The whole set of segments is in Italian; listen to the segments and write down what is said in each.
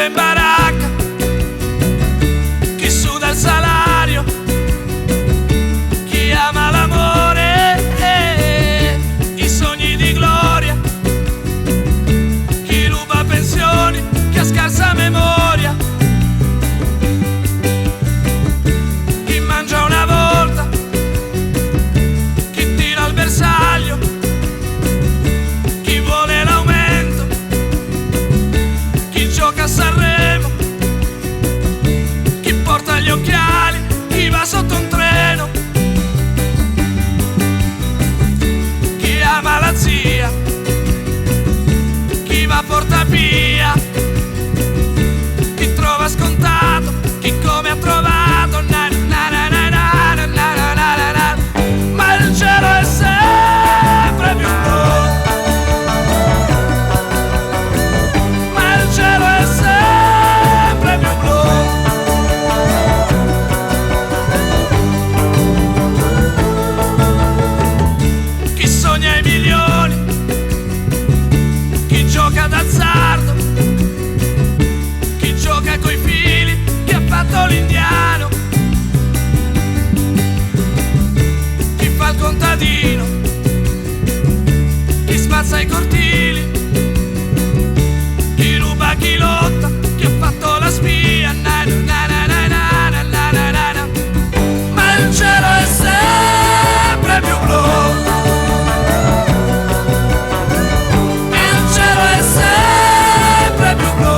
in baracca, chi suda il salario, chi ama l'amore, i sogni di gloria, chi ruba pensioni, chi ha scarsa memoria, chi mangia una volta, chi tira al bersaglio, chi vuole l'aumento, chi gioca a Sanremo, chi porta gli occhiali, chi va sotto un treno, chi ama la zia, chi va a Portapia, chi trova scontato, chi come ha trovato, na, na, na, na, na, na, na, na, na, na. Ma il cielo è sempre più blu, ma il cielo è sempre più blu. Chi sogna i milioni, chi gioca d'azzardo, chi gioca coi fili, chi ha fatto l'indiano, chi fa il contadino, chi spazza i cortili, chi ruba, chi lotta, chi ha fatto la spia, na, na, na, na, na, na, na, na, na, na. Ma il cielo è sempre più blu, il cielo è sempre più blu.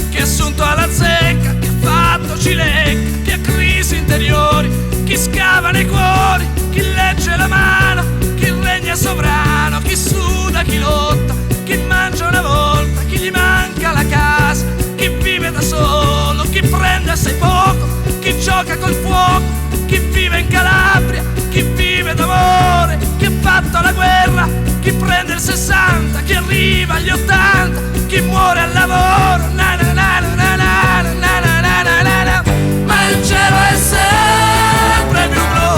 Chi è assunto alla zecca, chi ha fatto cilecca, chi ha crisi interiori, chi scava nei cuori, chi legge la mano, chi regna sovrano, chi suda, chi lotta, chi mangia una volta, chi gli manca la casa, chi vive da solo, chi prende assai poco, chi gioca col fuoco, chi vive in Calabria, chi vive d'amore, chi ha fatto la guerra, chi prende il 60, chi arriva agli 80, chi muore al lavoro, na na na na na na na na na na na na. Ma il cielo è sempre più blu,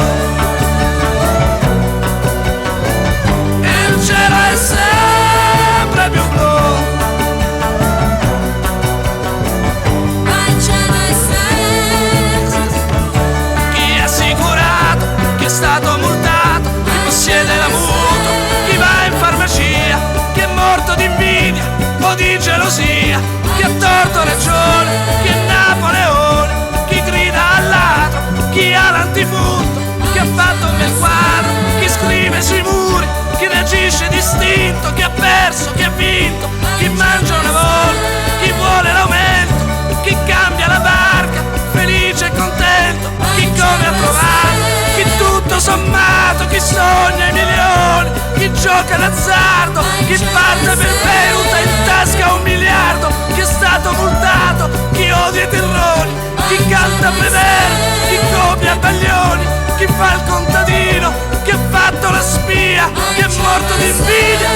il cielo è sempre più blu. Ma il cielo è sempre Chi è assicurato, chi è stato multato, chi possiede la mutua, chi va in farmacia, chi è morto di invidia o di gelosia, chi ha torto ragione, chi è Napoleone, chi grida al ladro, chi ha l'antifurto, chi ha fatto un bel quadro, chi scrive sui muri, chi reagisce distinto, chi ha perso, chi ha vinto, chi mangia una volta, chi vuole l'aumento, chi cambia la barca, felice e contento, chi come ha trovato, chi tutto sommato, chi sogna i milioni, chi gioca d'azzardo, chi parte per Beuta in tasca 1 miliardo, chi è stato multato, chi odia i terroni, chi canta Prevere, chi copia Baglioni, chi fa il contadino, chi ha fatto la spia, chi è morto di invidia